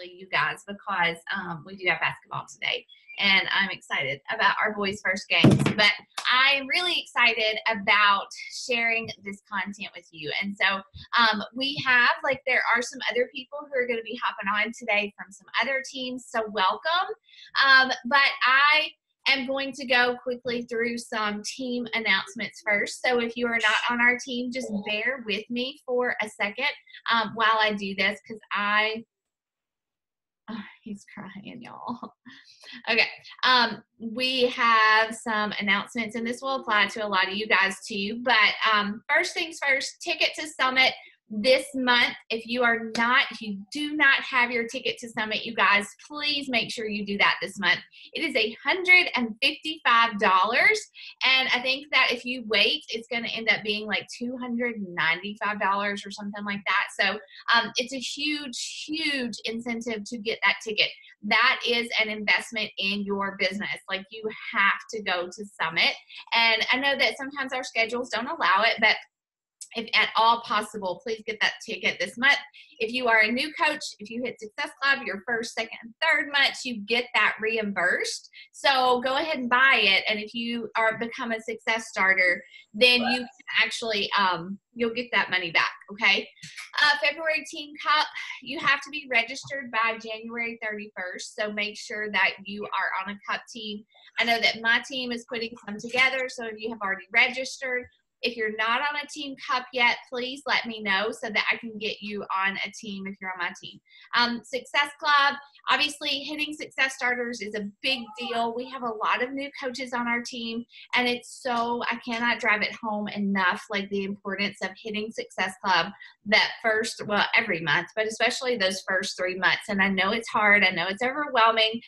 you guys, because we do have basketball today, and I'm excited about our boys' first games. But I'm really excited about sharing this content with you. And so we have, like, there are some other people who are going to be hopping on today from some other teams, so welcome. But I am going to go quickly through some team announcements first. So if you are not on our team, just bear with me for a second while I do this, because he's crying, y'all. Okay. We have some announcements, and this will apply to a lot of you guys too. But first things first, ticket to Summit this month. If you do not have your ticket to Summit, you guys, please make sure you do that this month. It is $155, and I think that if you wait, it's going to end up being like $295 or something like that. So it's a huge incentive to get that ticket. That is an investment in your business. Like, you have to go to Summit, and I know that sometimes our schedules don't allow it, but if at all possible, please get that ticket this month. If you are a new coach, if you hit Success Club your first, second, and third months, you get that reimbursed. So go ahead and buy it. And if you become a Success Starter, then you can actually, you'll get that money back, okay? February Team Cup, you have to be registered by January 31st. So make sure that you are on a cup team. I know that my team is putting some together. So if you have already registered, if you're not on a team cup yet, please let me know so that I can get you on a team if you're on my team. Success Club, obviously hitting Success Starters is a big deal. We have a lot of new coaches on our team, and I cannot drive it home enough, like the importance of hitting Success Club every month, but especially those first 3 months. And I know it's hard. I know it's overwhelming,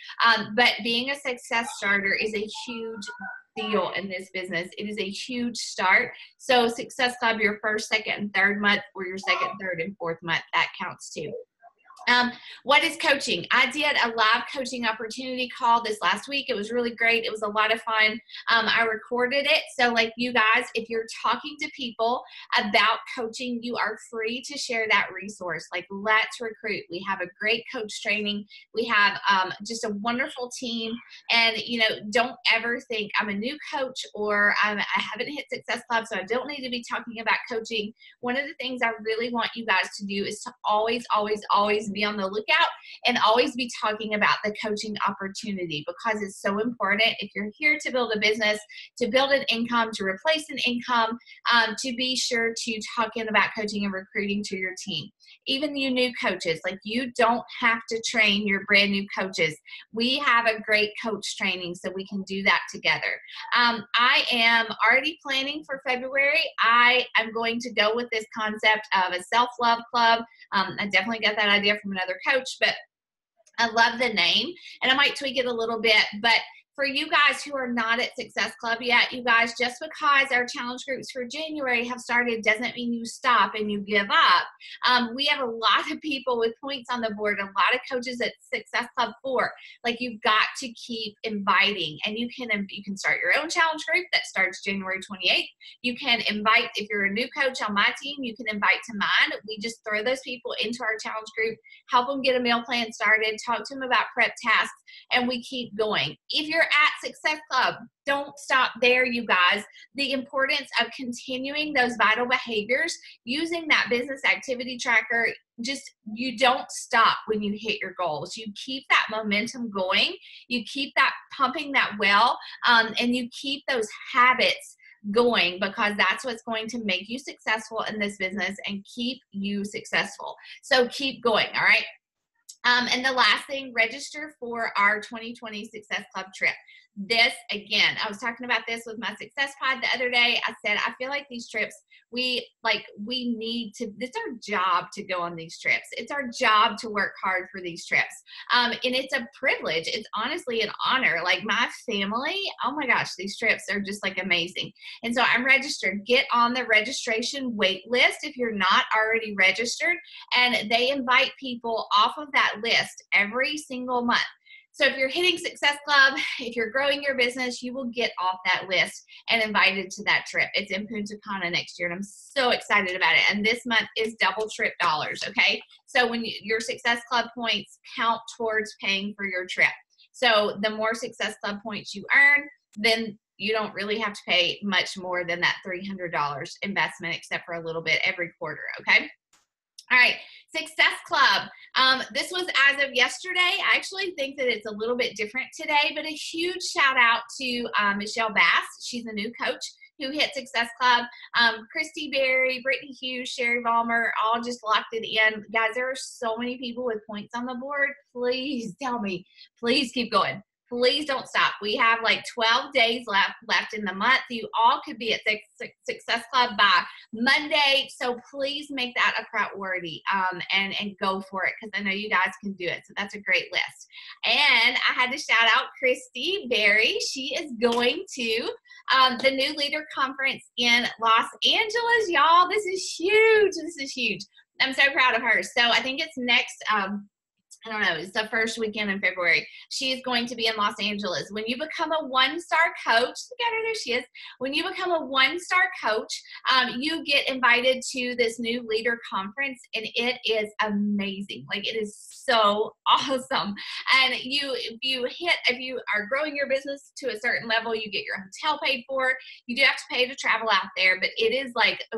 but being a Success Starter is a huge deal in this business. It is a huge start. So Success Club, your first, second, and third month, or your second, third, and fourth month, that counts too. What is coaching? I did a live coaching opportunity call this last week. It was really great. It was a lot of fun. I recorded it. So, like, you guys, if you're talking to people about coaching, you are free to share that resource. Like, let's recruit. We have a great coach training. We have just a wonderful team. And, don't ever think I'm a new coach, or I haven't hit Success Club, so I don't need to be talking about coaching. One of the things I really want you guys to do is to always be on the lookout and always be talking about the coaching opportunity, because it's so important. If you're here to build a business, to build an income, to replace an income, to be sure to talk in about coaching and recruiting to your team. Even you new coaches, like, you don't have to train your brand new coaches. We have a great coach training, so we can do that together. I am already planning for February. I am going to go with this concept of a self-love club. I definitely got that idea from another coach, but I love the name, and I might tweak it a little bit. But for you guys who are not at Success Club yet, you guys, just because our challenge groups for January have started doesn't mean you stop and you give up. We have a lot of people with points on the board, a lot of coaches at Success Club 4. Like, you've got to keep inviting, and you can start your own challenge group that starts January 28th. You can invite, if you're a new coach on my team, you can invite to mine. We just throw those people into our challenge group, help them get a meal plan started, talk to them about prep tasks, and we keep going. If you're at Success Club, don't stop there, you guys. The importance of continuing those vital behaviors, using that business activity tracker, you don't stop when you hit your goals. You keep that momentum going. You keep that pumping that well, and you keep those habits going, because that's what's going to make you successful in this business and keep you successful. So keep going, all right? And the last thing, register for our 2020 Success Club trip. This, again, I was talking about this with my Success Pod the other day. I said, I feel like these trips, it's our job to go on these trips. It's our job to work hard for these trips. And it's a privilege. It's honestly an honor. Like, my family, oh my gosh, these trips are just like amazing. And so I'm registered. Get on the registration wait list if you're not already registered. And they invite people off of that list every single month. So if you're hitting Success Club, if you're growing your business, you will get off that list and invited to that trip. It's in Punta Cana next year, and I'm so excited about it. And this month is double trip dollars, okay? So when your Success Club points count towards paying for your trip. So the more Success Club points you earn, then you don't really have to pay much more than that $300 investment, except for a little bit every quarter, okay? All right, Success Club. This was as of yesterday. I actually think that it's a little bit different today, but a huge shout out to Michelle Bass. She's a new coach who hit Success Club. Christy Berry, Brittany Hughes, Sherry Vollmer, all just locked it in. Guys, there are so many people with points on the board. Please tell me. Please keep going. Please don't stop. We have like 12 days left in the month. You all could be at Success Club by Monday. So please make that a priority and go for it, because I know you guys can do it. So that's a great list. And I had to shout out Christy Berry. She is going to the New Leader Conference in Los Angeles. Y'all, this is huge. This is huge. I'm so proud of her. So I think it's next I don't know, it's the first weekend in February. She is going to be in Los Angeles. When you become a one-star coach, look at her, there she is. When you become a one-star coach, you get invited to this New Leader Conference, and it is amazing. Like, it is so awesome. And if you are growing your business to a certain level, you get your hotel paid for. You do have to pay to travel out there, but it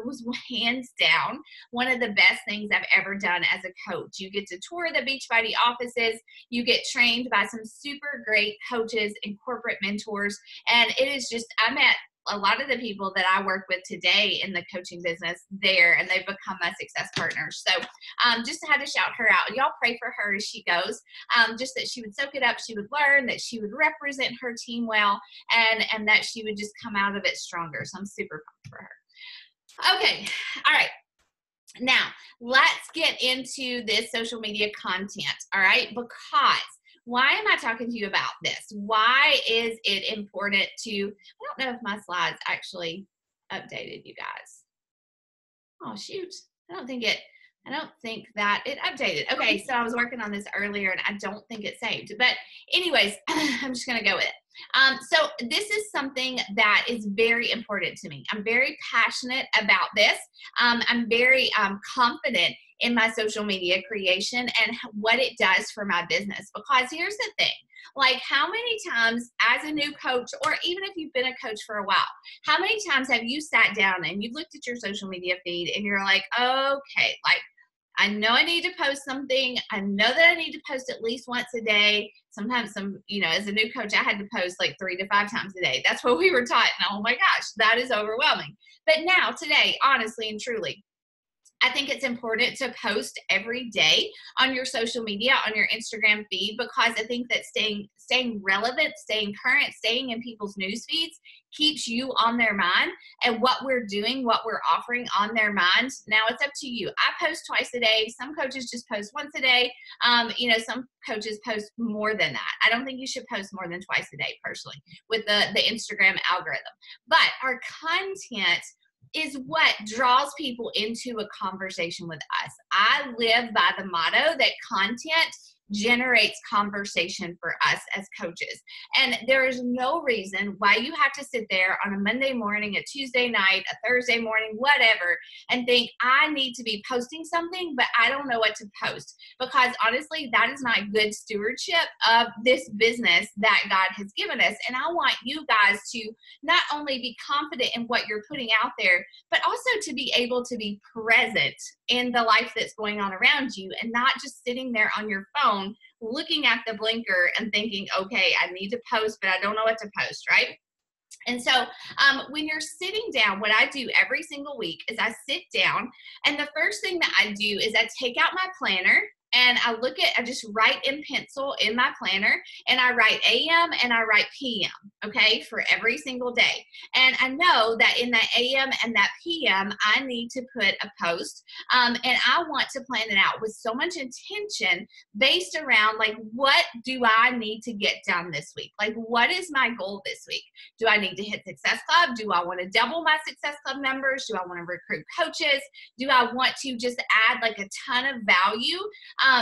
was hands down one of the best things I've ever done as a coach. You get to tour the Beachbody offices. You get trained by some super great coaches and corporate mentors. And it is just, I met a lot of the people that I work with today in the coaching business there, and they've become my success partners. So just had to shout her out. Y'all pray for her as she goes, just that she would soak it up, she would learn, that she would represent her team well, and that she would just come out of it stronger. So I'm super pumped for her. Okay, all right. Now, let's get into this social media content, all right? Because why am I talking to you about this? Why is it important to, I don't know if my slides actually updated, you guys. Oh, shoot. I don't think that it updated. Okay, so I was working on this earlier, and I don't think it saved. But anyways, I'm just going to go with it. So this is something that is very important to me. I'm very passionate about this. I'm very confident in my social media creation and what it does for my business. Because here's the thing. Like, how many times as a new coach, or even if you've been a coach for a while, how many times have you sat down and you've looked at your social media feed and you're like, okay, like, I know I need to post something. I know that I need to post at least once a day. Sometimes as a new coach, I had to post like 3 to 5 times a day. That's what we were taught. And oh my gosh, that is overwhelming. But now, today, honestly and truly, I think it's important to post every day on your social media, on your Instagram feed, because I think that staying relevant, staying current, staying in people's news feeds keeps you on their mind, and what we're doing, what we're offering on their mind. Now it's up to you. I post twice a day. Some coaches just post once a day. Some coaches post more than that. I don't think you should post more than twice a day personally with the Instagram algorithm. But our content is what draws people into a conversation with us. I live by the motto that content generates conversation for us as coaches. And there is no reason why you have to sit there on a Monday morning, a Tuesday night, a Thursday morning, whatever, and think, I need to be posting something, but I don't know what to post. Because honestly, that is not good stewardship of this business that God has given us. And I want you guys to not only be confident in what you're putting out there, but also to be able to be present in the life that's going on around you, and not just sitting there on your phone looking at the blinker and thinking, okay, I need to post, but I don't know what to post, right? And so when you're sitting down, what I do every single week is I sit down, and the first thing that I do is I take out my planner, and I just write in pencil in my planner, and I write AM and I write PM, okay, for every single day. And I know that in that AM and that PM, I need to put a post, and I want to plan it out with so much intention based around, like, what do I need to get done this week? Like, what is my goal this week? Do I need to hit Success Club? Do I want to double my Success Club numbers? Do I want to recruit coaches? Do I want to just add like a ton of value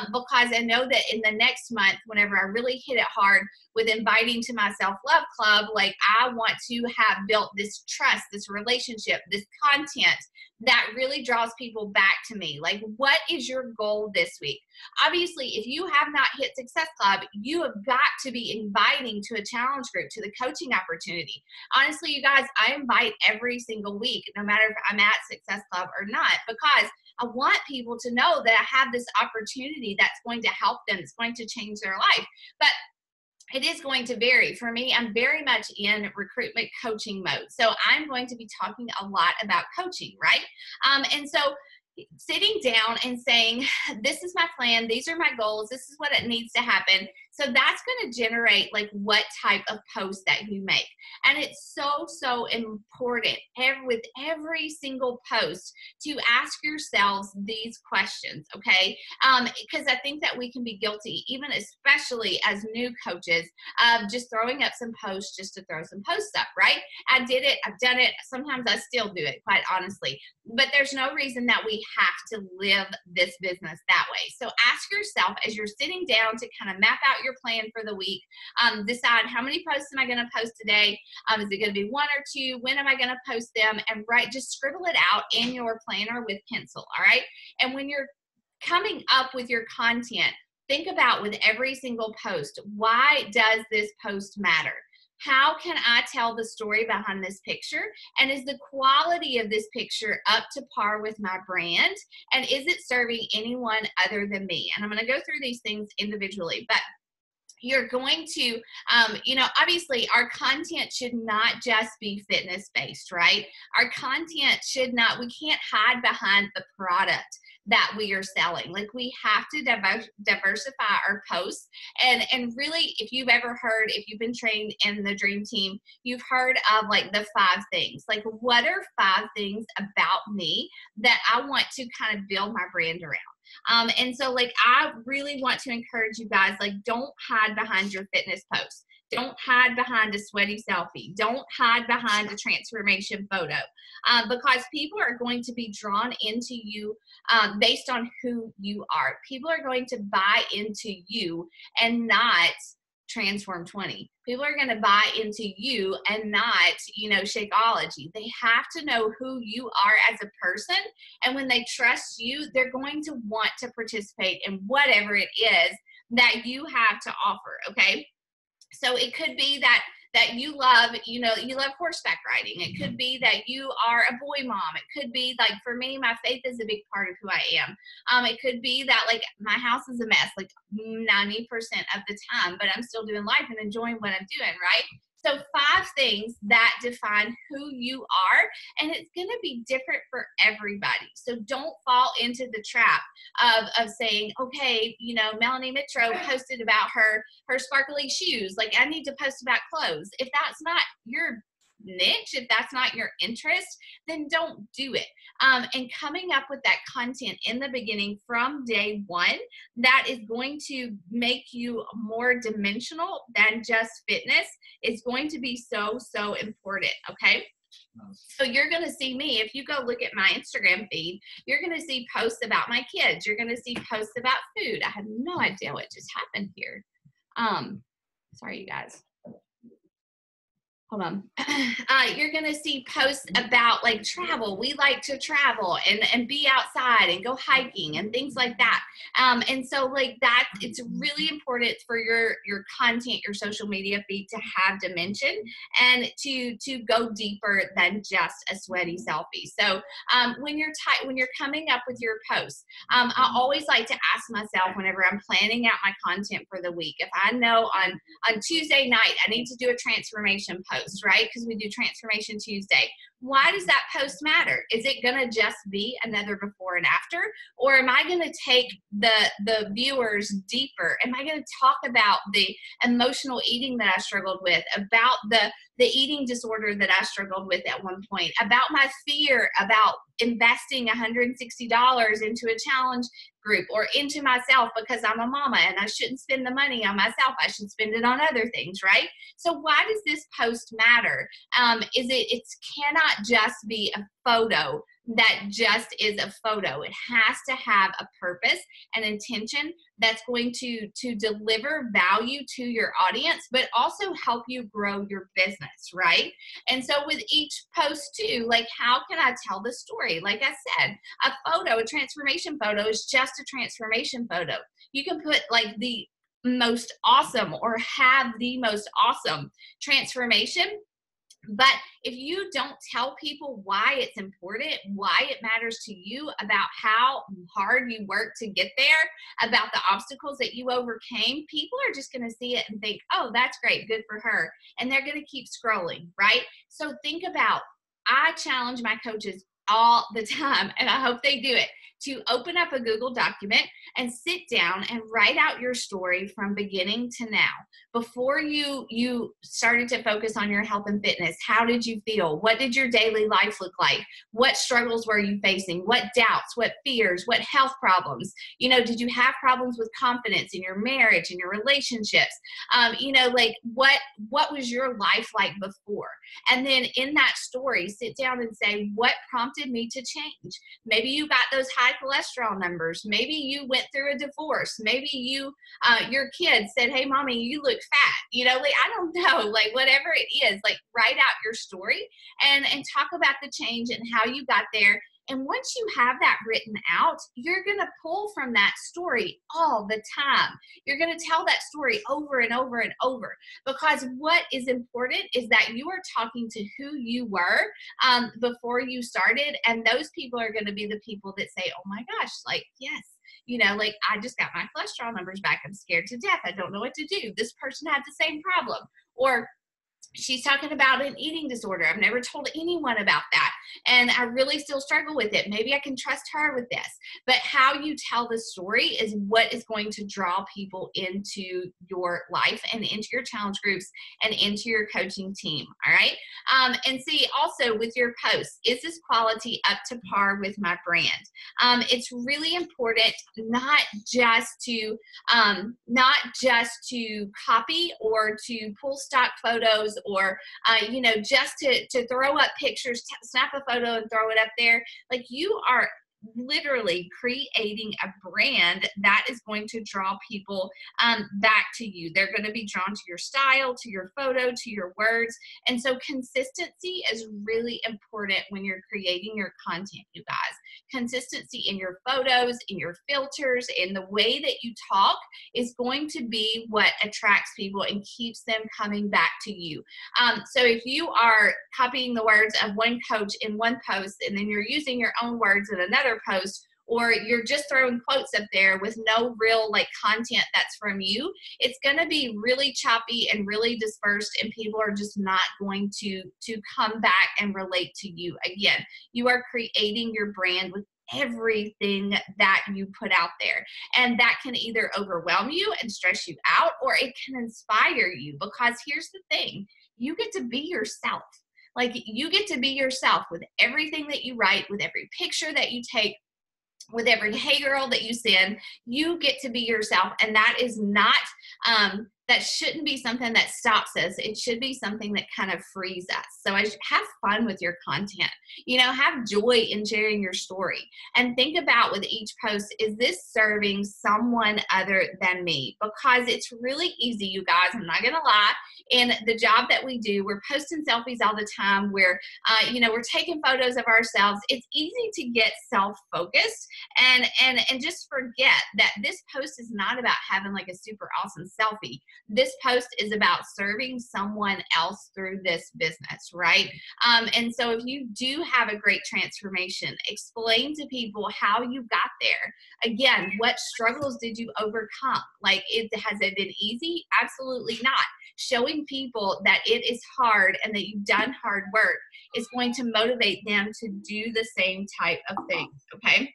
because I know that in the next month, whenever I really hit it hard with inviting to my self-love club, like I want to have built this trust, this relationship, this content that really draws people back to me. Like, what is your goal this week? Obviously, if you have not hit Success Club, you have got to be inviting to a challenge group, to the coaching opportunity. Honestly, you guys, I invite every single week, no matter if I'm at Success Club or not, because I want people to know that I have this opportunity that's going to help them. It's going to change their life. But it is going to vary. For me, I'm very much in recruitment coaching mode. So I'm going to be talking a lot about coaching, right? And so sitting down and saying, this is my plan, these are my goals, this is what it needs to happen. So that's going to generate like what type of post that you make. And it's so, so important with every single post to ask yourselves these questions, okay? Because I think that we can be guilty, even especially as new coaches, of just throwing up some posts just to throw some posts up, right? I did it, I've done it, sometimes I still do it, quite honestly. But there's no reason that we have to live this business that way. So ask yourself as you're sitting down to kind of map out your plan for the week, decide how many posts am I going to post today? Is it going to be 1 or 2? When am I going to post them? And just scribble it out in your planner with pencil, all right? And when you're coming up with your content, think about with every single post, why does this post matter? How can I tell the story behind this picture? And is the quality of this picture up to par with my brand? And is it serving anyone other than me? And I'm going to go through these things individually, but you're going to, obviously our content should not just be fitness based, right? Our content should not, we can't hide behind the product that we are selling. Like, we have to diversify our posts. And really, if you've ever heard, if you've been trained in the Dream Team, you've heard of like the 5 things. Like, what are 5 things about me that I want to kind of build my brand around? And so like, I really want to encourage you guys, like, don't hide behind your fitness posts. Don't hide behind a sweaty selfie. Don't hide behind a transformation photo, because people are going to be drawn into you based on who you are. People are going to buy into you and not Transform 20. People are going to buy into you and not, Shakeology. They have to know who you are as a person. And when they trust you, they're going to want to participate in whatever it is that you have to offer. Okay. So it could be that you love, you love horseback riding. It could be that you are a boy mom. It could be like, for me, my faith is a big part of who I am. It could be that like my house is a mess, like 90% of the time, but I'm still doing life and enjoying what I'm doing, right? So 5 things that define who you are, and it's going to be different for everybody. So don't fall into the trap of saying, okay, Melanie Mitro posted about her sparkly shoes. Like, I need to post about clothes. If that's not your niche, if that's not your interest, then don't do it. And coming up with that content in the beginning from day one, that is going to make you more dimensional than just fitness, is going to be so, so important. Okay. So you're going to see me, if you go look at my Instagram feed, you're going to see posts about my kids. You're going to see posts about food. I have no idea what just happened here. Sorry, you guys. Hold on. You're going to see posts about like travel. We like to travel and be outside and go hiking and things like that. And so like that, it's really important for your content, your social media feed to have dimension and to go deeper than just a sweaty selfie. So when you're coming up with your posts, I always like to ask myself whenever I'm planning out my content for the week, if I know on Tuesday night, I need to do a transformation post, right? Because we do Transformation Tuesday. Why does that post matter? Is it going to just be another before and after? Or am I going to take the viewers deeper? Am I going to talk about the emotional eating that I struggled with, about the eating disorder that I struggled with at one point, about my fear about investing $160 into a challenge group or into myself because I'm a mama and I shouldn't spend the money on myself. I should spend it on other things, right? So why does this post matter? It cannot cannot just be a photo that just is a photo. It has to have a purpose and intention that's going to deliver value to your audience, but also help you grow your business, right? And so with each post too, like, how can I tell the story? Like I said, a photo, a transformation photo is just a transformation photo. You can put like the most awesome or have the most awesome transformation. But if you don't tell people why it's important, why it matters to you, about how hard you work to get there, about the obstacles that you overcame, people are just going to see it and think, oh, that's great, good for her. And they're going to keep scrolling, right? So think about, I challenge my coaches all the time, and I hope they do it, to open up a Google document and sit down and write out your story from beginning to now. Before you started to focus on your health and fitness, how did you feel? What did your daily life look like? What struggles were you facing? What doubts, what fears, what health problems? You know, did you have problems with confidence in your marriage, in your relationships? You know, like what was your life like before? And then in that story, sit down and say, what prompted me to change? Maybe you got those high cholesterol numbers. Maybe you went through a divorce. Maybe you, your kids said, hey, mommy, you look fat. You know, like, I don't know, like whatever it is, like write out your story and talk about the change and how you got there. And once you have that written out, you're going to pull from that story all the time. You're going to tell that story over and over and over, because what is important is that you are talking to who you were before you started. And those people are going to be the people that say, oh my gosh, like, yes, you know, like, I just got my cholesterol numbers back. I'm scared to death. I don't know what to do. This person had the same problem. Or she's talking about an eating disorder. I've never told anyone about that, and I really still struggle with it. Maybe I can trust her with this. But how you tell the story is what is going to draw people into your life and into your challenge groups and into your coaching team. All right. And see, also with your posts, is this quality up to par with my brand? It's really important not just to copy or to pull stock photos, or you know, just to throw up pictures, snap a photo and throw it up there. Like, you are literally creating a brand that is going to draw people back to you. They're going to be drawn to your style, to your photo, to your words. And so consistency is really important when you're creating your content, you guys. Consistency in your photos, in your filters, in the way that you talk is going to be what attracts people and keeps them coming back to you. So if you are copying the words of one coach in one post and then you're using your own words in another post, or you're just throwing quotes up there with no real like content that's from you, it's going to be really choppy and really dispersed, and people are just not going to come back and relate to you. Again, you are creating your brand with everything that you put out there, and that can either overwhelm you and stress you out, or it can inspire you, because here's the thing, you get to be yourself. Like, you get to be yourself with everything that you write, with every picture that you take, with every hey girl that you send. You get to be yourself, and that is not that shouldn't be something that stops us. It should be something that kind of frees us. So have fun with your content. You know, have joy in sharing your story, and think about with each post, is this serving someone other than me? Because it's really easy, you guys, I'm not gonna lie, in the job that we do, we're posting selfies all the time. We're you know, we're taking photos of ourselves. It's easy to get self-focused and just forget that this post is not about having like a super awesome selfie. This post is about serving someone else through this business, right? And so if you do have a great transformation, explain to people how you got there. Again, what struggles did you overcome? Like, has it been easy? Absolutely not. Showing people that it is hard and that you've done hard work is going to motivate them to do the same type of things, okay?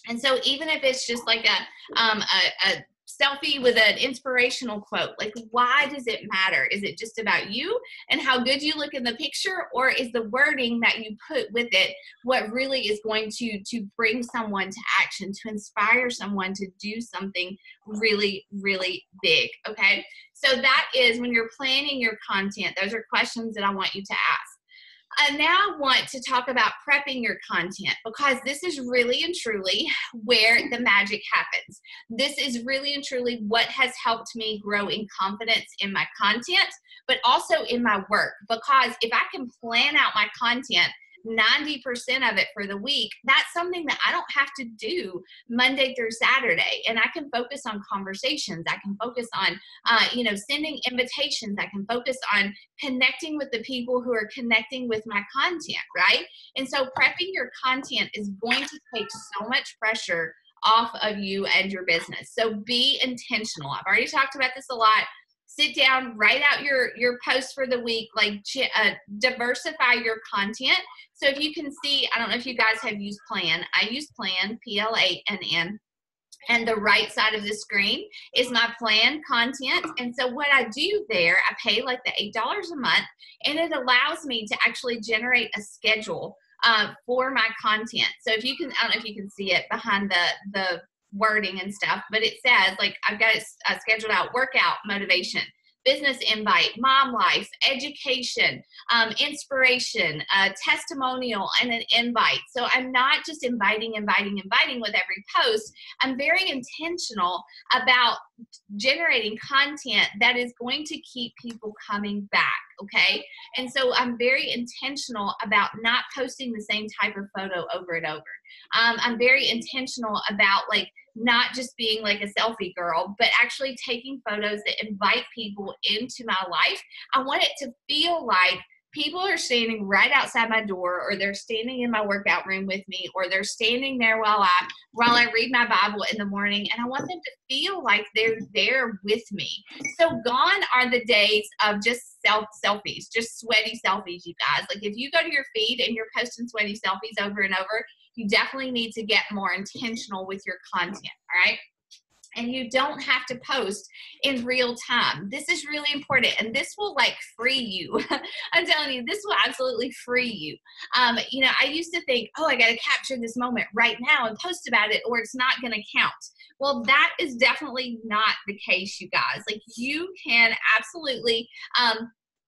And so even if it's just like a selfie with an inspirational quote, like, why does it matter? Is it just about you and how good you look in the picture, or is the wording that you put with it what really is going to bring someone to action, to inspire someone to do something really, really big, okay? So that is when you're planning your content, those are questions that I want you to ask. now I want to talk about prepping your content, because this is really and truly where the magic happens. This is really and truly what has helped me grow in confidence in my content, but also in my work. Because if I can plan out my content 90% of it for the week, that's something that I don't have to do Monday through Saturday. And I can focus on conversations. I can focus on, sending invitations. I can focus on connecting with the people who are connecting with my content, right? And so prepping your content is going to take so much pressure off of you and your business. So be intentional. I've already talked about this a lot. Sit down, write out your posts for the week, diversify your content. So if you can see, I don't know if you guys have used Plan. I use Plan, P-L-A-N-N. And the right side of the screen is my plan content. And so what I do there, I pay like the $8 a month, and it allows me to actually generate a schedule for my content. So if you can, I don't know if you can see it behind the wording and stuff, but it says, like, I've got it scheduled out: workout, motivation, business invite, mom life, education, inspiration, testimonial, and an invite. So I'm not just inviting with every post. I'm very intentional about generating content that is going to keep people coming back, okay? And so I'm very intentional about not posting the same type of photo over and over. I'm very intentional about, like, not just being like a selfie girl, but actually taking photos that invite people into my life. I want it to feel like people are standing right outside my door, or they're standing in my workout room with me, or they're standing there while I read my Bible in the morning, and I want them to feel like they're there with me. So gone are the days of just selfies, just sweaty selfies, you guys. Like, if you go to your feed and you're posting sweaty selfies over and over, you definitely need to get more intentional with your content, all right? And you don't have to post in real time. This is really important, and this will, like, free you. I'm telling you, this will absolutely free you. I used to think, oh, I got to capture this moment right now and post about it, or it's not going to count. Well, that is definitely not the case, you guys. Like, you can absolutely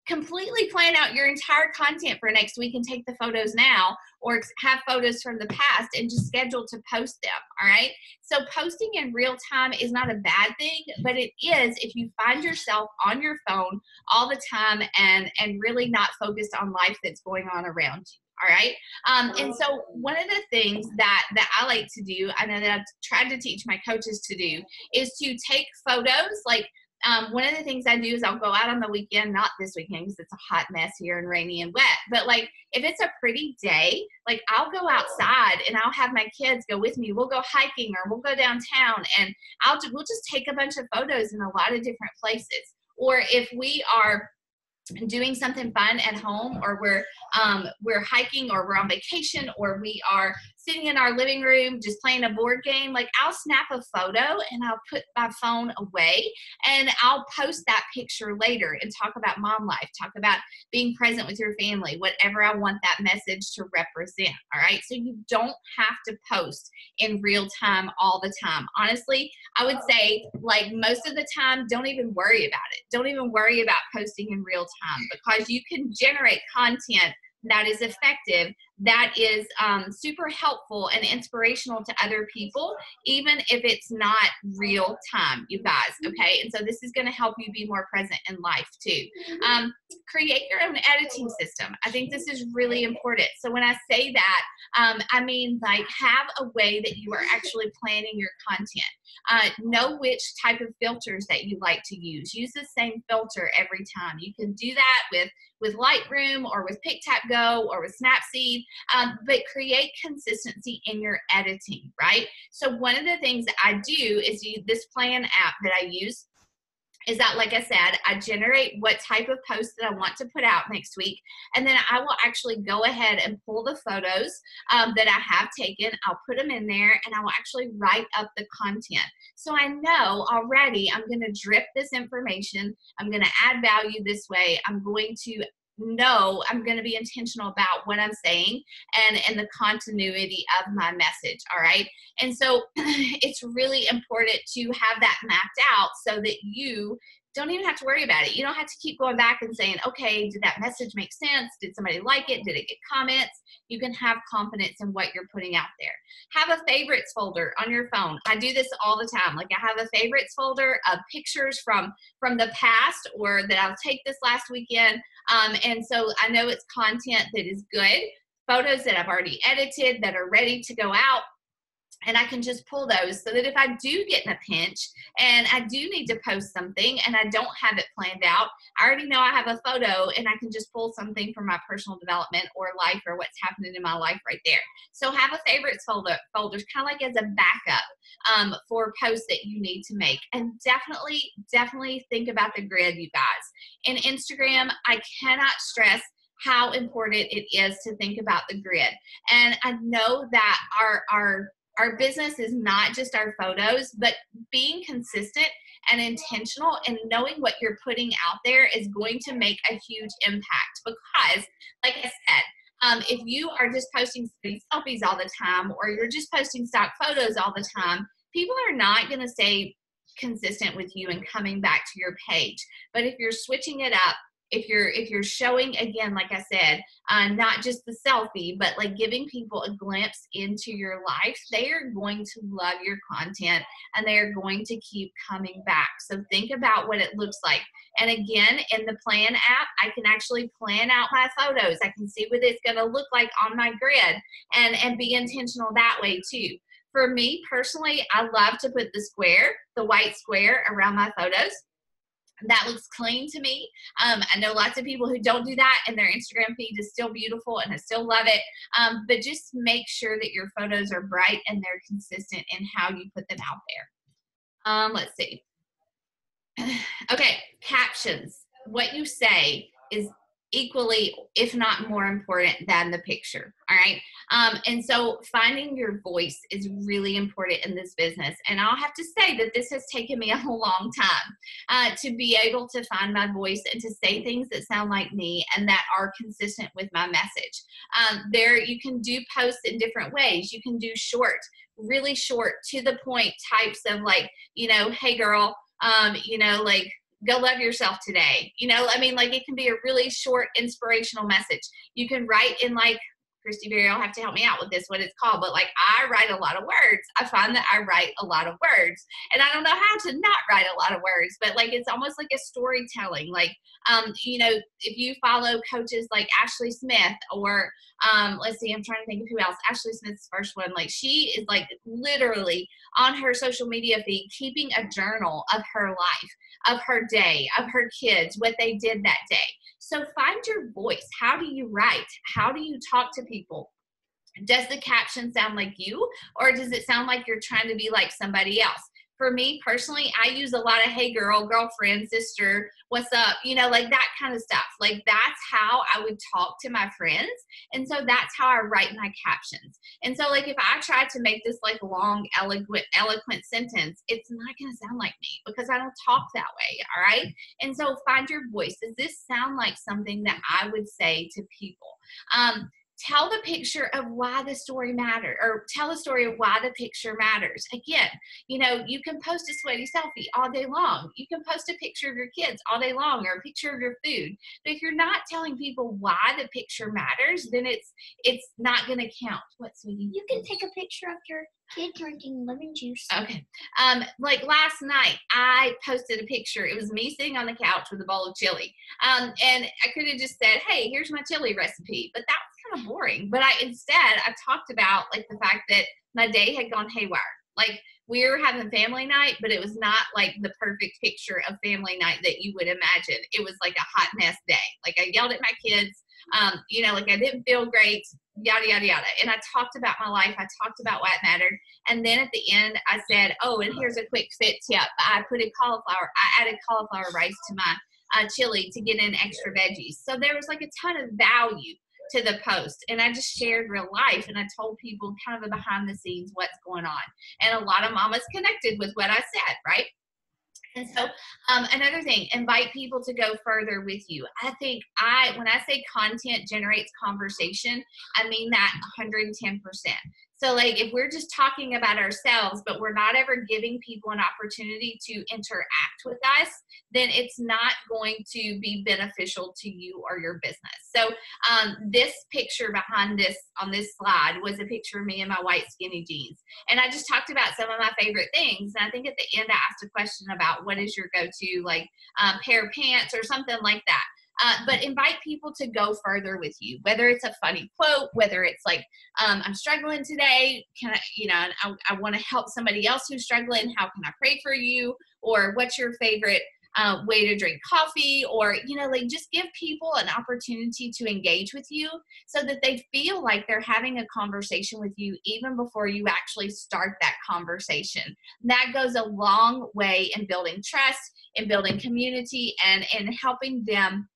completely plan out your entire content for next week and take the photos now, or have photos from the past and just schedule to post them, all right? So posting in real time is not a bad thing, but it is if you find yourself on your phone all the time and really not focused on life that's going on around you. All right. And so one of the things that I like to do, I know that I've tried to teach my coaches to do, is to take photos. Like, one of the things I do is I'll go out on the weekend, not this weekend because it's a hot mess here and rainy and wet, but, like, if it's a pretty day, like, I'll go outside and I'll have my kids go with me. We'll go hiking, or we'll go downtown, and we'll just take a bunch of photos in a lot of different places. Or if we are doing something fun at home, or we're hiking, or we're on vacation, or we are sitting in our living room just playing a board game, like, I'll snap a photo and I'll put my phone away and I'll post that picture later and talk about mom life, talk about being present with your family, whatever I want that message to represent. All right. So you don't have to post in real time all the time. Honestly, I would say, like, most of the time, don't even worry about it. Don't even worry about posting in real time, because you can generate content that is effective, that is super helpful and inspirational to other people, even if it's not real time, you guys, okay? And so this is going to help you be more present in life too. Create your own editing system. I think this is really important. So when I say that, I mean, like, have a way that you are actually planning your content. Know which type of filters that you like to use. Use the same filter every time. You can do that with Lightroom, or with PicTapGo, or with Snapseed, but create consistency in your editing, right? So one of the things that I do is use this Plan app that I use. Is that, like I said, I generate what type of post that I want to put out next week, and then I will actually go ahead and pull the photos that I have taken. I'll put them in there, and I will actually write up the content. So I know already I'm going to drip this information. I'm going to add value this way. I'm going to know I'm going to be intentional about what I'm saying and the continuity of my message. All right. And so it's really important to have that mapped out so that you don't even have to worry about it. You don't have to keep going back and saying, okay, did that message make sense? Did somebody like it? Did it get comments? You can have confidence in what you're putting out there. Have a favorites folder on your phone. I do this all the time. Like, I have a favorites folder of pictures from the past or that I'll take this last weekend. And so I know it's content that is good, photos that I've already edited that are ready to go out. And I can just pull those so that if I do get in a pinch and I do need to post something and I don't have it planned out, I already know I have a photo and I can just pull something from my personal development or life or what's happening in my life right there. So have a favorites folders kind of like as a backup for posts that you need to make. And definitely think about the grid, you guys. In Instagram, I cannot stress how important it is to think about the grid. And I know that our business is not just our photos, but being consistent and intentional and knowing what you're putting out there is going to make a huge impact. Because, like I said, if you are just posting selfies all the time, or you're just posting stock photos all the time, people are not going to stay consistent with you and coming back to your page. But if you're switching it up, if you're showing, again, like I said, not just the selfie, but like giving people a glimpse into your life, they are going to love your content and they are going to keep coming back. So think about what it looks like. And again, in the Plan app, I can actually plan out my photos. I can see what it's going to look like on my grid and be intentional that way too. For me personally, I love to put the white square around my photos. That looks clean to me. I know lots of people who don't do that, and their Instagram feed is still beautiful and I still love it. But just make sure that your photos are bright and they're consistent in how you put them out there. Let's see. Okay, captions. What you say is equally, if not more important than the picture. All right. And so finding your voice is really important in this business. And I'll have to say that this has taken me a long time to be able to find my voice and to say things that sound like me and that are consistent with my message. There, you can do posts in different ways. You can do short, really short, to the point types of like, hey girl, like, go love yourself today. I mean, like, it can be a really short inspirational message. You can write in, like, Christy Berry, I'll have to help me out with this, what it's called, but like, I write a lot of words. I find that I write a lot of words, and I don't know how to not write a lot of words, but like, it's almost like a storytelling. Like, if you follow coaches like Ashley Smith or, let's see, I'm trying to think of who else. Ashley Smith's first one, like, she is like literally on her social media feed, keeping a journal of her life, of her day, of her kids, what they did that day. So find your voice. How do you write? How do you talk to people? Does the caption sound like you, or does it sound like you're trying to be like somebody else? For me personally, I use a lot of hey girl, girlfriend, sister, what's up, like that kind of stuff. Like, that's how I would talk to my friends. And so that's how I write my captions. And so, like, if I try to make this like long, eloquent sentence, it's not going to sound like me because I don't talk that way. All right. And so find your voice. Does this sound like something that I would say to people? Tell the picture of why the story matters, or tell the story of why the picture matters. Again, you can post a sweaty selfie all day long. You can post a picture of your kids all day long, or a picture of your food. But if you're not telling people why the picture matters, then it's not going to count. What, sweetie? You can take a picture of your kid drinking lemon juice. Okay. Like last night, I posted a picture. It was me sitting on the couch with a bowl of chili. And I could have just said, hey, here's my chili recipe. But that was kind of boring. But I talked about like the fact that my day had gone haywire. Like, we were having family night, but it was not like the perfect picture of family night that you would imagine. It was like a hot mess day. Like, I yelled at my kids. Like, I didn't feel great, yada, yada, yada. And I talked about my life. I talked about what mattered. And then at the end, I said, oh, and here's a quick fit tip. I added cauliflower rice to my chili to get in extra veggies. So there was like a ton of value to the post. And I just shared real life. And I told people kind of the behind the scenes, what's going on. And a lot of mamas connected with what I said, right? And so another thing, invite people to go further with you. I think when I say content generates conversation, I mean that 110%. So like if we're just talking about ourselves, but we're not ever giving people an opportunity to interact with us, then it's not going to be beneficial to you or your business. So this picture behind this on this slide was a picture of me in my white skinny jeans. And I just talked about some of my favorite things. And I think at the end I asked a question about what is your go-to like pair of pants or something like that. But invite people to go further with you, whether it's a funny quote, whether it's like, I'm struggling today. Can I, I want to help somebody else who's struggling. How can I pray for you? Or what's your favorite way to drink coffee? Or, like just give people an opportunity to engage with you so that they feel like they're having a conversation with you even before you actually start that conversation. That goes a long way in building trust, in building community, and in helping them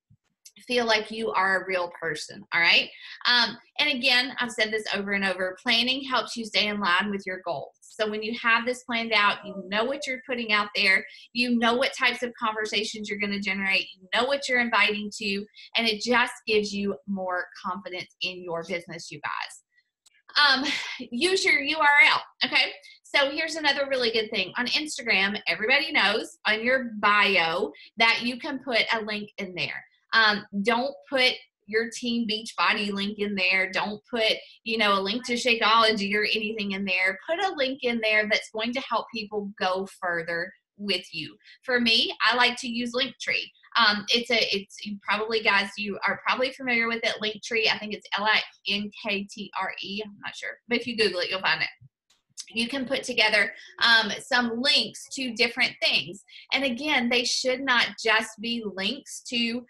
feel like you are a real person. All right. And again, I've said this over and over, planning helps you stay in line with your goals. So when you have this planned out, you know what you're putting out there, you know what types of conversations you're going to generate, you know what you're inviting to, and it just gives you more confidence in your business, you guys. Use your URL. Okay. So here's another really good thing. On Instagram, everybody knows on your bio that you can put a link in there. Don't put your Team Beachbody link in there. Don't put, a link to Shakeology or anything in there. Put a link in there that's going to help people go further with you. For me, I like to use Linktree. It's probably, guys, you are probably familiar with it. Linktree, I think it's Linktre. I'm not sure, but if you Google it, you'll find it. You can put together some links to different things. And again, they should not just be links to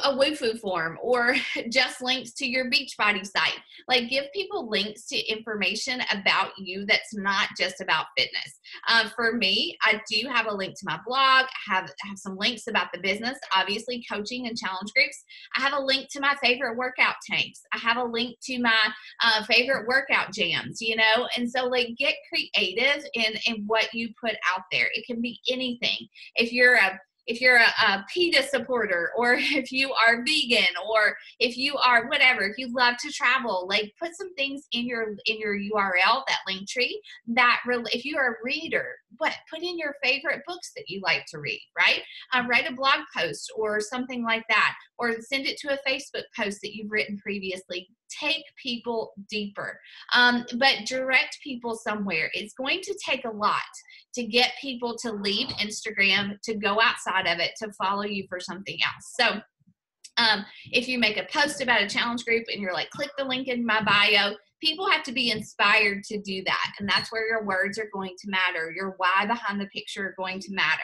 a Woofu form or just links to your Beachbody site. Like give people links to information about you that's not just about fitness. For me, I do have a link to my blog. I have some links about the business, obviously coaching and challenge groups. I have a link to my favorite workout tanks. I have a link to my favorite workout jams, and so like get creative in what you put out there. It can be anything. If you're a PETA supporter, or if you are vegan, or if you are whatever, if you love to travel, like put some things in your URL, that link tree, if you are a reader, put in your favorite books that you like to read, right? Write a blog post or something like that, or send it to a Facebook post that you've written previously. Take people deeper, but direct people somewhere. It's going to take a lot to get people to leave Instagram, to go outside of it, to follow you for something else. So if you make a post about a challenge group and you're like, click the link in my bio, people have to be inspired to do that. And that's where your words are going to matter. Your why behind the picture are going to matter.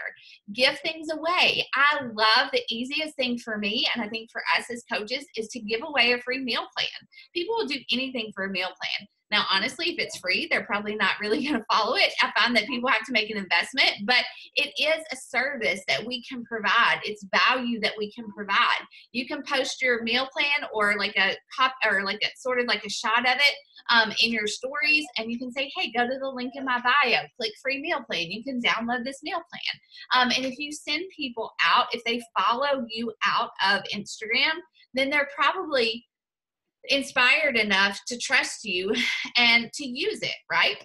Give things away. I love the easiest thing for me, and I think for us as coaches, is to give away a free meal plan. People will do anything for a meal plan. Now, honestly, if it's free, they're probably not really going to follow it. I find that people have to make an investment, but it is a service that we can provide. It's value that we can provide. You can post your meal plan or like a sort of like a shot of it in your stories, and you can say, hey, go to the link in my bio, click free meal plan. You can download this meal plan. And if you send people out, if they follow you out of Instagram, then they're probably inspired enough to trust you and to use it, right?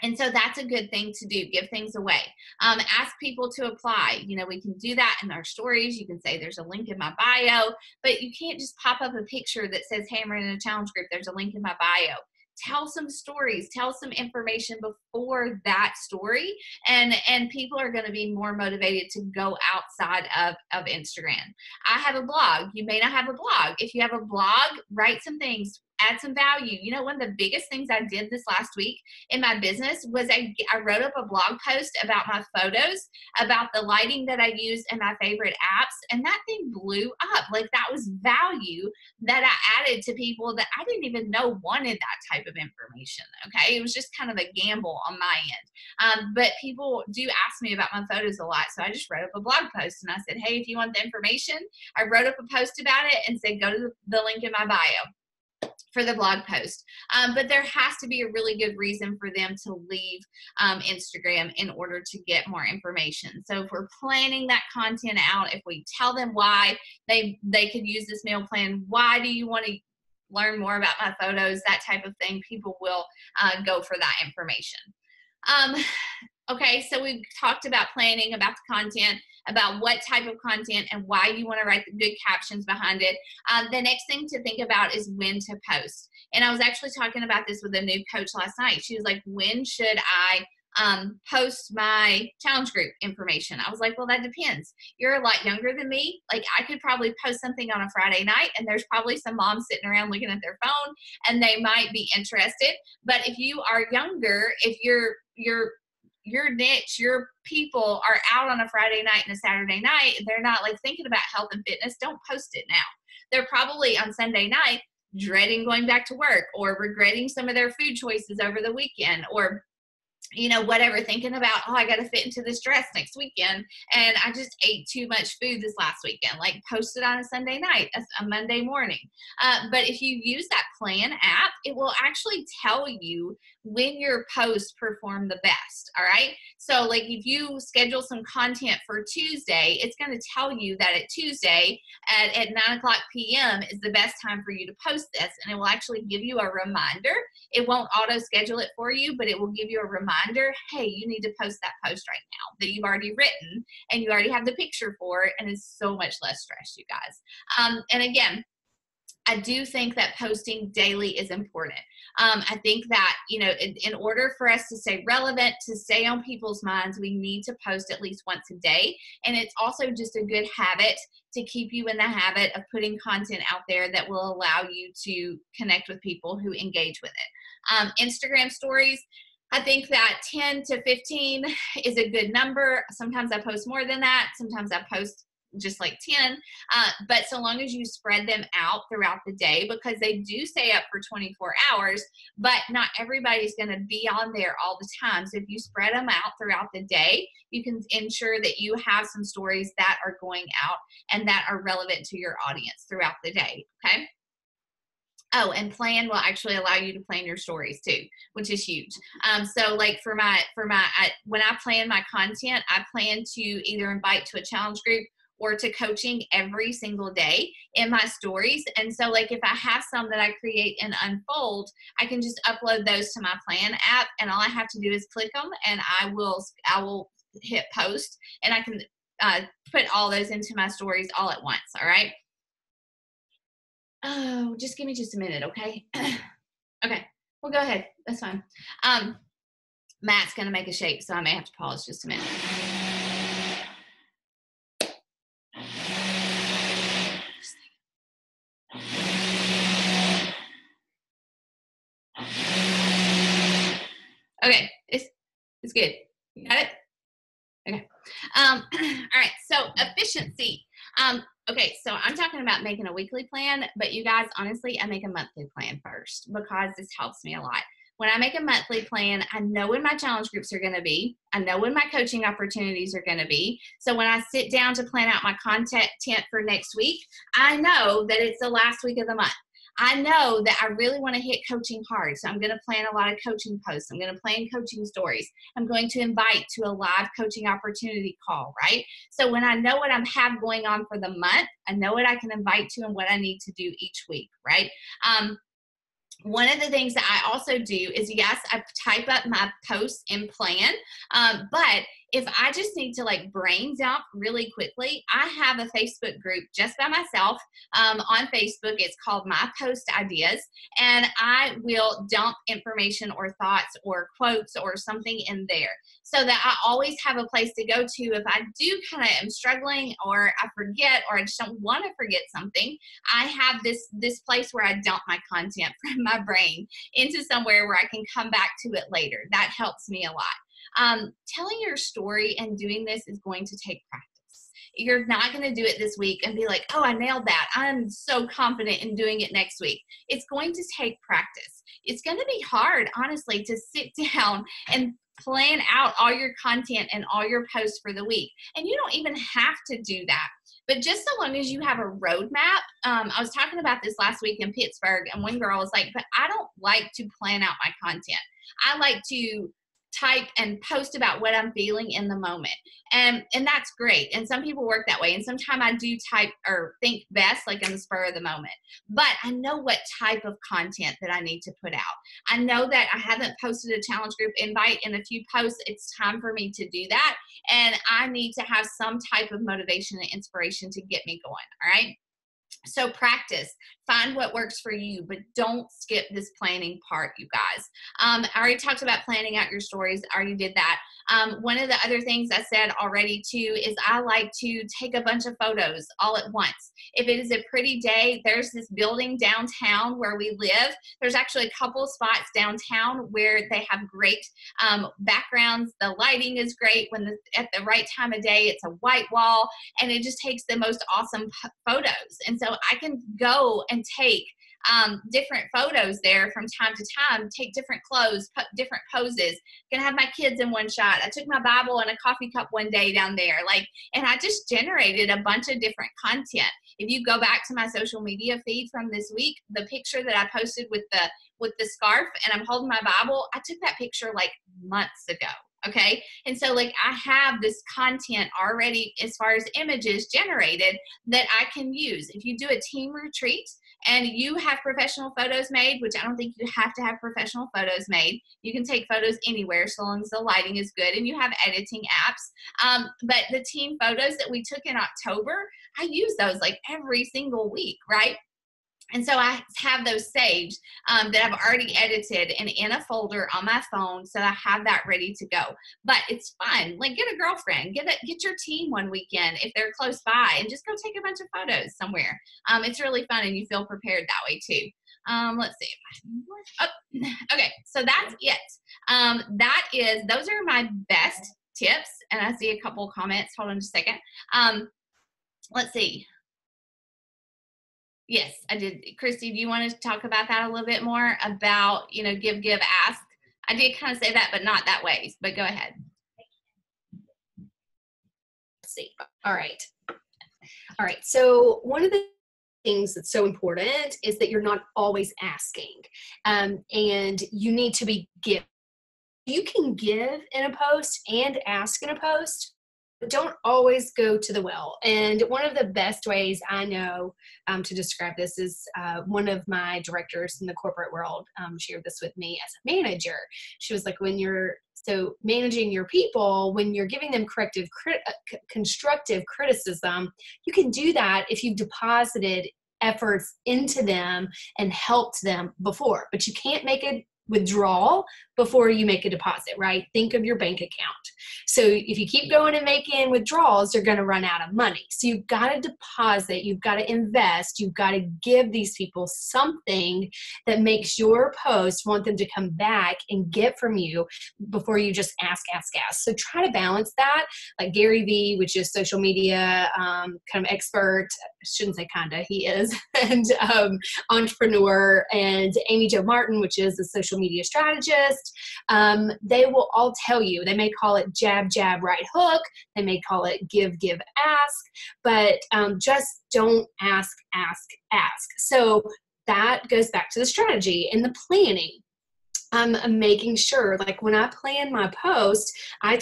And so that's a good thing to do. Give things away. Ask people to apply. We can do that in our stories. You can say there's a link in my bio, but you can't just pop up a picture that says, hey, I'm running a challenge group. There's a link in my bio. Tell some stories, tell some information before that story, and people are going to be more motivated to go outside of Instagram. I have a blog. You may not have a blog. If you have a blog, write some things, add some value. One of the biggest things I did this last week in my business was I wrote up a blog post about my photos, about the lighting that I use in my favorite apps, and that thing blew up. Like that was value that I added to people that I didn't even know wanted that type of information. Okay. It was just kind of a gamble on my end. But people do ask me about my photos a lot. So I just wrote up a blog post and I said, hey, if you want the information, I wrote up a post about it and said, go to the link in my bio. for the blog post. But there has to be a really good reason for them to leave Instagram in order to get more information. So if we're planning that content out, if we tell them why they could use this meal plan, why do you want to learn more about my photos, that type of thing, people will go for that information. Okay, so we've talked about planning, about the content, about what type of content and why you want to write the good captions behind it. The next thing to think about is when to post. And I was actually talking about this with a new coach last night. She was like, when should I post my challenge group information? I was like, well, that depends. You're a lot younger than me. Like, I could probably post something on a Friday night, and there's probably some moms sitting around looking at their phone, and they might be interested. But if you are younger, if your niche, your people are out on a Friday night and a Saturday night, they're not like thinking about health and fitness, don't post it now. They're probably on Sunday night dreading going back to work, or regretting some of their food choices over the weekend, or whatever, thinking about, oh, I got to fit into this dress next weekend, and I just ate too much food this last weekend. Like, post it on a Sunday night, a Monday morning. But if you use that plan app, it will actually tell you when your posts perform the best. All right. So like, if you schedule some content for Tuesday, it's going to tell you that at Tuesday at 9:00 p.m. is the best time for you to post this. And it will actually give you a reminder. It won't auto schedule it for you, but it will give you a reminder. Hey, you need to post that post right now that you've already written, and you already have the picture for it. And it's so much less stress, you guys. And again, I do think that posting daily is important. I think that, in order for us to stay relevant, to stay on people's minds, we need to post at least once a day. And it's also just a good habit to keep you in the habit of putting content out there that will allow you to connect with people who engage with it. Instagram stories, I think that 10 to 15 is a good number. Sometimes I post more than that. Sometimes I post just like 10, but so long as you spread them out throughout the day, because they do stay up for 24 hours, but not everybody's going to be on there all the time. So if you spread them out throughout the day, you can ensure that you have some stories that are going out and that are relevant to your audience throughout the day. Okay. Oh, and plan will actually allow you to plan your stories too, which is huge. So like when I plan my content, I plan to either invite to a challenge group or to coaching every single day in my stories. And so like, if I have some that I create and unfold, I can just upload those to my plan app, and all I have to do is click them, and I will hit post, and I can put all those into my stories all at once. All right. Oh, just give me just a minute. Okay. Okay. Well, go ahead. That's fine. Matt's going to make a shape, so I may have to pause just a minute. Okay, it's good. You got it? Okay. All right, so efficiency. Okay, so I'm talking about making a weekly plan, but you guys, honestly, I make a monthly plan first because this helps me a lot. When I make a monthly plan, I know when my challenge groups are going to be. I know when my coaching opportunities are going to be. So when I sit down to plan out my content for next week, I know that it's the last week of the month. I know that I really want to hit coaching hard. So I'm going to plan a lot of coaching posts. I'm going to plan coaching stories. I'm going to invite to a live coaching opportunity call, right? So when I know what I have going on for the month, I know what I can invite to and what I need to do each week, right? One of the things that I also do is, yes, I type up my posts and plan, but if I just need to like brain dump really quickly, I have a Facebook group just by myself on Facebook. It's called My Post Ideas, and I will dump information or thoughts or quotes or something in there so that I always have a place to go to if I do kind of am struggling or I forget or I just don't want to forget something. I have this place where I dump my content from my brain into somewhere where I can come back to it later. That helps me a lot. Telling your story and doing this is going to take practice. You're not going to do it this week and be like, oh, I nailed that. I'm so confident in doing it next week. It's going to take practice. It's going to be hard, honestly, to sit down and plan out all your content and all your posts for the week. And you don't even have to do that. But just so long as you have a roadmap, I was talking about this last week in Pittsburgh, and one girl was like, but I don't like to plan out my content. I like to type and post about what I'm feeling in the moment. And that's great. And some people work that way. And sometimes I do type or think best, like in the spur of the moment. But I know what type of content that I need to put out. I know that I haven't posted a challenge group invite in a few posts. It's time for me to do that. And I need to have some type of motivation and inspiration to get me going. All right. So practice, find what works for you, but don't skip this planning part, you guys. I already talked about planning out your stories. I already did that. One of the other things I said already too is I like to take a bunch of photos all at once. If it is a pretty day, there's this building downtown where we live. There's actually a couple spots downtown where they have great backgrounds. The lighting is great. At the right time of day, it's a white wall, and it just takes the most awesome photos. And so I can go and take different photos there from time to time, take different clothes, different poses. Can have my kids in one shot. I took my Bible and a coffee cup one day down there, and I just generated a bunch of different content. If you go back to my social media feed from this week, the picture that I posted with the scarf and I'm holding my Bible, I took that picture like months ago. Okay. And so I have this content already as far as images generated that I can use. If you do a team retreat and you have professional photos made, which I don't think you have to have professional photos made. You can take photos anywhere so long as the lighting is good and you have editing apps. But the team photos that we took in October, I use those every single week, right? And so I have those saved that I've already edited and in a folder on my phone, so I have that ready to go. But it's fun. Get a girlfriend, get your team one weekend if they're close by, and just go take a bunch of photos somewhere. It's really fun, and you feel prepared that way too. Let's see. Okay, so that's it. Those are my best tips, and I see a couple comments. Hold on just a second. Let's see. Yes, I did. Christy, do you want to talk about that a little bit more about, give, ask? I did kind of say that, but not that way, but go ahead. Let's see. All right. So one of the things that's so important is that you're not always asking, and you need to be giving. You can give in a post and ask in a post, but don't always go to the well. And one of the best ways I know to describe this is one of my directors in the corporate world shared this with me as a manager. She was like, so managing your people, when you're giving them constructive criticism, you can do that if you've deposited efforts into them and helped them before, but you can't make a withdrawal before you make a deposit, right? Think of your bank account. So if you keep going and making withdrawals, you're going to run out of money. So you've got to deposit, you've got to invest, you've got to give these people something that makes your post want them to come back and get from you before you just ask. So try to balance that. Like Gary Vee, which is social media kind of expert, I shouldn't say kinda, he is, and entrepreneur, and Amy Jo Martin, which is a social media strategist. They will all tell you, they may call it jab, right hook. They may call it give, ask, but just don't ask. So that goes back to the strategy and the planning. I'm making sure, when I plan my post, I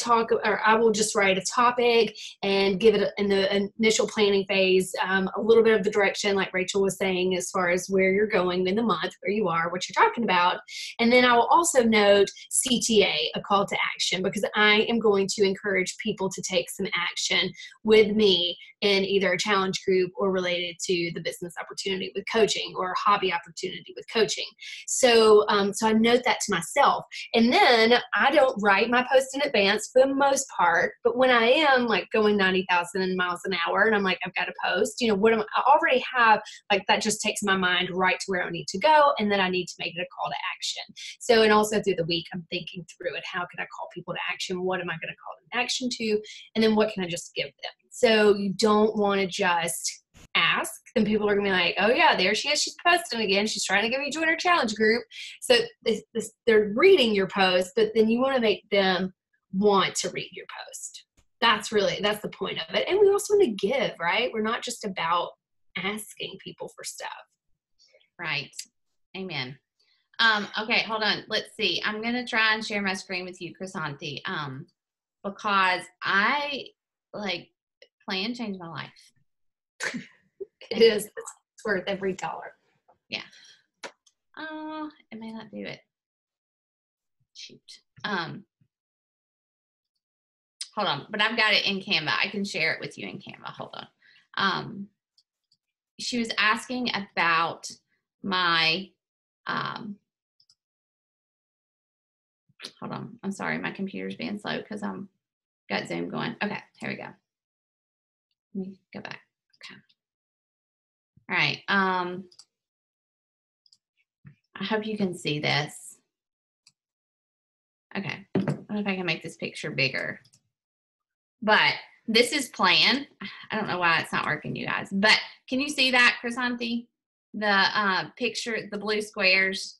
will just write a topic and give it in the initial planning phase, a little bit of the direction, like Rachel was saying, as far as where you're going in the month, where you are, what you're talking about. And then I will also note CTA, a call to action, because I am going to encourage people to take some action with me in either a challenge group or related to the business opportunity with coaching or a hobby opportunity with coaching. So I note that to myself. And then I don't write my post in advance for the most part, but when I am going 90,000 miles an hour and I'm I've got to post, I already have, that just takes my mind right to where I need to go. And then I need to make it a call to action. So, and also through the week, I'm thinking through it. How can I call people to action? What am I going to call them to action to? And then what can I just give them? So you don't want to just ask, then people are going to be like, oh yeah, there she is. She's posting again. She's trying to get me to join her challenge group. So they're reading your post, but then you want to make them want to read your post. That's the point of it. And we also want to give, right? We're not just about asking people for stuff. Right. Amen. Okay, hold on. Let's see. I'm going to try and share my screen with you, Chrisanthi, because I plan changed my life. It is. It's worth every dollar. Yeah. It may not do it. Shoot. Hold on, but I've got it in Canva. I can share it with you in Canva. Hold on. She was asking about my, hold on. I'm sorry. My computer's being slow because I'm got Zoom going. Okay, here we go. Let me go back. Okay. All right. I hope you can see this. Okay. I don't know if I can make this picture bigger. But this is plan. I don't know why it's not working, you guys. But can you see that, Chrisanthi? The picture, the blue squares.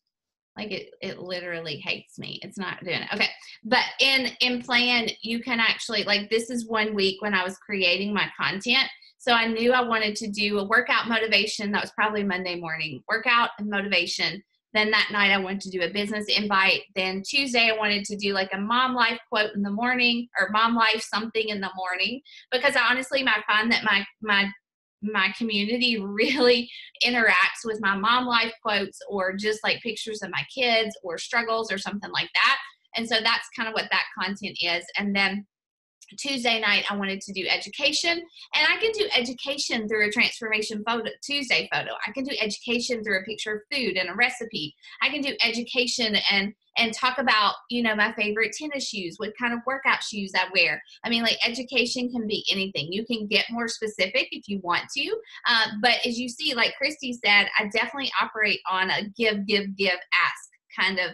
Like it literally hates me. It's not doing it. Okay. But in plan, you can actually, like, this is 1 week when I was creating my content. So I knew I wanted to do a workout motivation. That was probably Monday morning. Workout and motivation. Then that night I wanted to do a business invite. Then Tuesday I wanted to do like a mom life quote in the morning, or mom life something in the morning, because I honestly I find that my community really interacts with my mom life quotes, or just like pictures of my kids or struggles or something like that. And so that's kind of what that content is. And then Tuesday night, I wanted to do education, and I can do education through a transformation photo, Tuesday photo. I can do education through a picture of food and a recipe. I can do education and talk about, my favorite tennis shoes, what kind of workout shoes I wear. I mean, like, education can be anything. You can get more specific if you want to. But as you see, like Christy said, I definitely operate on a give, ask kind of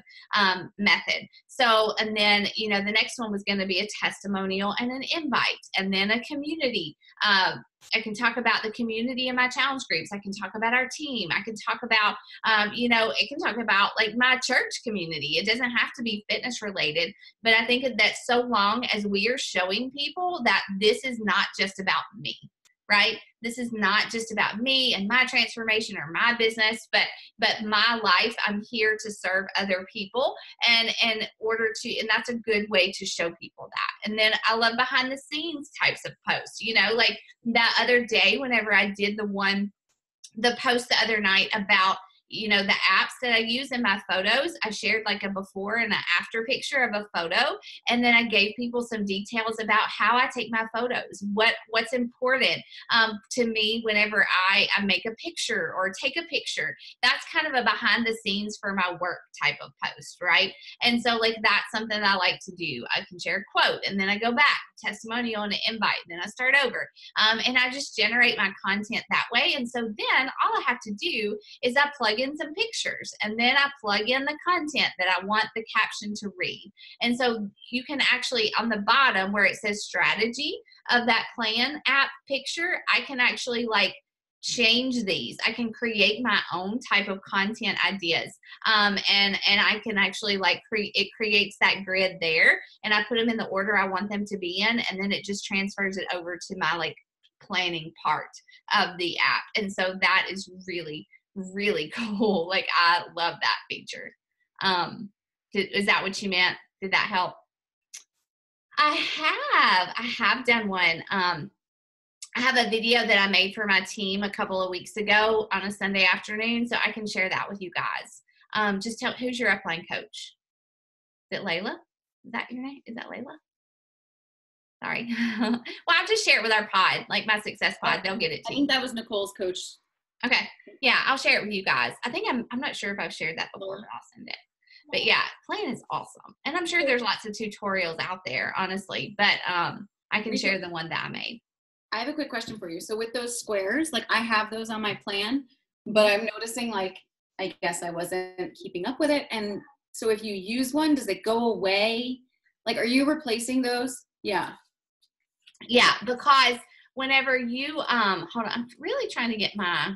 method. So, and then, the next one was going to be a testimonial and an invite, and then a community. I can talk about the community in my challenge groups. I can talk about our team. I can talk about, it can talk about like my church community. It doesn't have to be fitness related, but I think that so long as we are showing people that this is not just about me, right? This is not just about me and my transformation or my business, but my life. I'm here to serve other people, and that's a good way to show people that. And then I love behind the scenes types of posts, like that other day, whenever I did the post the other night about, the apps that I use in my photos. I shared like a before and an after picture of a photo. And then I gave people some details about how I take my photos, what's important to me whenever I make a picture or take a picture. That's kind of a behind the scenes for my work type of post, right? And so like that's something that I like to do. I can share a quote, and then I go back, testimonial and an invite, then I start over. And I just generate my content that way. And so then all I have to do is I plug in some pictures, and then I plug in the content that I want the caption to read. And so you can actually, on the bottom where it says strategy of that plan app picture, I can actually like change these. I can create my own type of content ideas. And I can actually like it creates that grid there, and I put them in the order I want them to be in, and then it just transfers it over to my like planning part of the app. And so that is really, really cool. Like I love that feature. Is that what you meant? Did that help? I have done one. I have a video that I made for my team a couple of weeks ago on a Sunday afternoon, so I can share that with you guys. Just tell, who's your upline coach? Is it Layla? Is that your name? Is that Layla? Sorry. Well, I'll just share it with our pod, like my success pod. They'll get it too. I think that was Nicole's coach. Okay. Yeah, I'll share it with you guys. I think I'm not sure if I've shared that before, but I'll send it. But yeah, plan is awesome. And I'm sure there's lots of tutorials out there, honestly, but I can share the one that I made. I have a quick question for you. So with those squares, like I have those on my plan, but I'm noticing like, I guess I wasn't keeping up with it. And so if you use one, does it go away? Like, are you replacing those? Yeah. Yeah, because whenever you, hold on, I'm really trying to get my,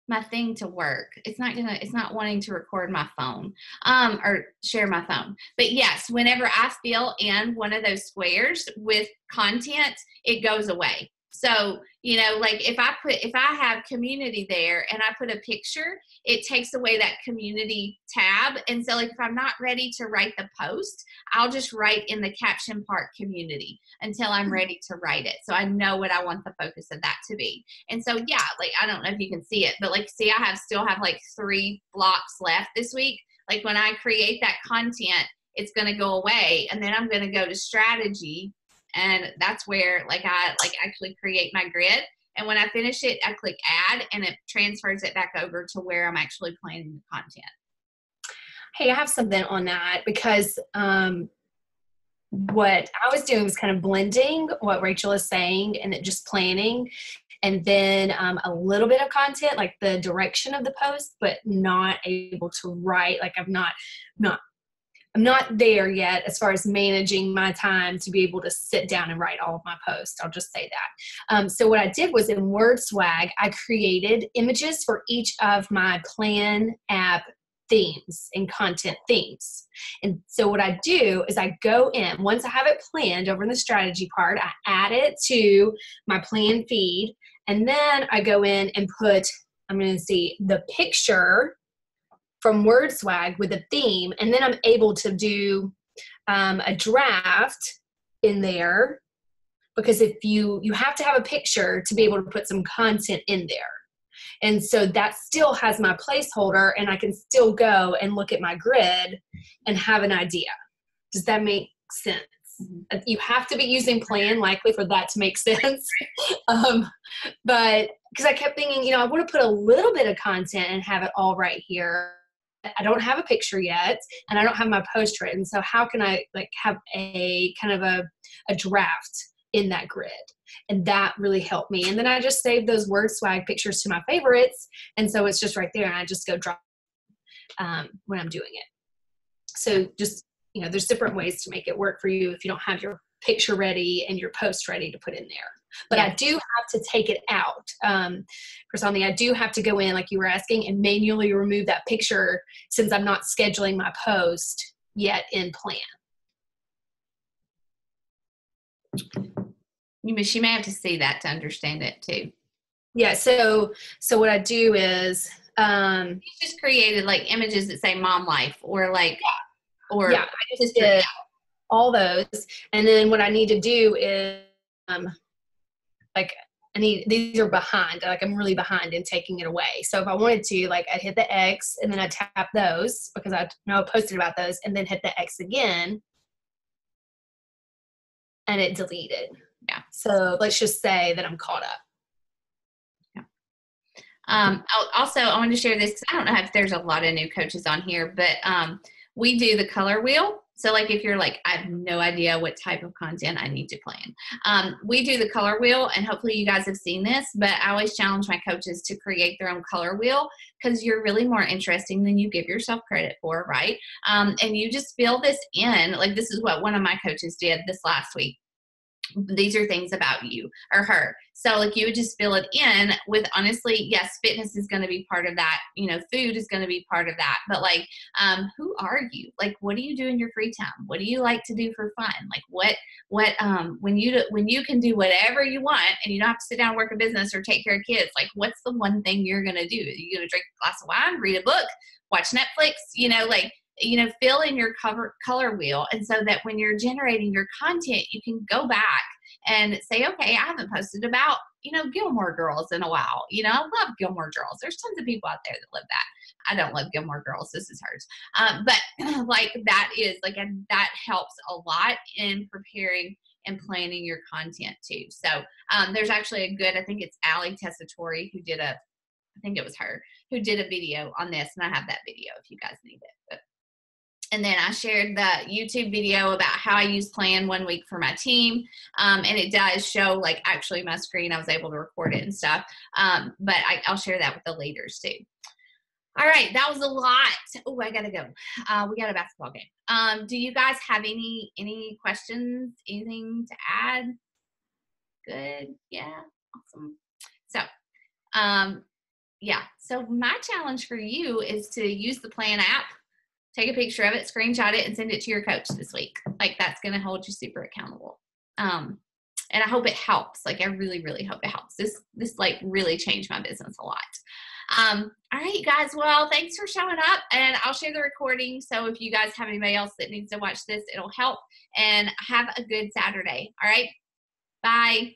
my thing to work. It's not wanting to record my phone, or share my phone. But yes, whenever I fill in one of those squares with content, it goes away. So, like if I have community there and I put a picture, it takes away that community tab. And so like if I'm not ready to write the post, I'll just write in the caption part community until I'm ready to write it. So I know what I want the focus of that to be. And so, yeah, like, I don't know if you can see it, but like, see, still have like 3 blocks left this week. Like when I create that content, it's going to go away, and then I'm going to go to strategy. And that's where like I actually create my grid. And when I finish it, I click add, and it transfers it back over to where I'm actually planning the content. Hey, I have something on that, because what I was doing was kind of blending what Rachel is saying and just planning, and then a little bit of content, like the direction of the post, but not able to write. Like I'm not there yet as far as managing my time to be able to sit down and write all of my posts. I'll just say that. So what I did was in WordSwag, I created images for each of my Plan app themes and content themes. And so what I do is I go in, once I have it planned over in the strategy part, I add it to my plan feed. And then I go in and put, I'm going to see the picture from WordSwag with a theme, and then I'm able to do a draft in there, because if you have to have a picture to be able to put some content in there. And so that still has my placeholder, and I can still go and look at my grid and have an idea. Does that make sense? Mm-hmm. You have to be using Plan likely for that to make sense. But because I kept thinking, I want to put a little bit of content and have it all right here. I don't have a picture yet, and I don't have my post written. So how can I like have a kind of a draft in that grid? And that really helped me. And then I just saved those WordSwag pictures to my favorites. And so it's just right there, and I just go drop when I'm doing it. So just, there's different ways to make it work for you if you don't have your picture ready and your post ready to put in there. But yeah. I do have to take it out. Christy, I do have to go in, like you were asking, and manually remove that picture since I'm not scheduling my post yet in Plan. She may have to see that to understand it too. Yeah. So what I do is you just created like images that say mom life or like, or I just did all those. And then what I need to do is these are behind, like I'm really behind in taking it away. So if I wanted to, like I'd hit the X and then I tap those because I know I posted about those, and then hit the X again and it deleted. Yeah. So let's just say that I'm caught up. Yeah. Also, I wanted to share this. I don't know if there's a lot of new coaches on here, but we do the color wheel. So like if you're like, I have no idea what type of content I need to plan. We do the color wheel, and hopefully you guys have seen this, but I always challenge my coaches to create their own color wheel because you're really more interesting than you give yourself credit for, right? And you just fill this in. Like this is what one of my coaches did this last week. These are things about you or her. So like you would just fill it in with, honestly, yes, fitness is going to be part of that. Food is going to be part of that. But like, who are you? Like, what do you do in your free time? What do you like to do for fun? Like when you can do whatever you want and you don't have to sit down and work a business or take care of kids, like what's the one thing you're going to do? You're going to drink a glass of wine, read a book, watch Netflix, fill in your color wheel. And so that when you're generating your content, you can go back and say, okay, I haven't posted about, Gilmore Girls in a while. I love Gilmore Girls. There's tons of people out there that love that. I don't love Gilmore Girls. This is hers. But like that is like, and that helps a lot in preparing and planning your content too. So there's actually a good, I think it's Ali Tessitore who did I think it was her who did a video on this, and I have that video if you guys need it. And then I shared the YouTube video about how I use Plan 1 week for my team. And it does show like actually my screen. I was able to record it and stuff. But I'll share that with the leaders too. All right. That was a lot. Oh, I got to go. We got a basketball game. Do you guys have any questions? Anything to add? Good. Yeah. Awesome. So, yeah. So my challenge for you is to use the Plan app, take a picture of it, screenshot it, and send it to your coach this week. Like, that's going to hold you super accountable. And I hope it helps. Like, I really, really hope it helps. This like really changed my business a lot. All right, you guys. Well, thanks for showing up, and I'll share the recording. So if you guys have anybody else that needs to watch this, it'll help. And have a good Saturday. All right. Bye.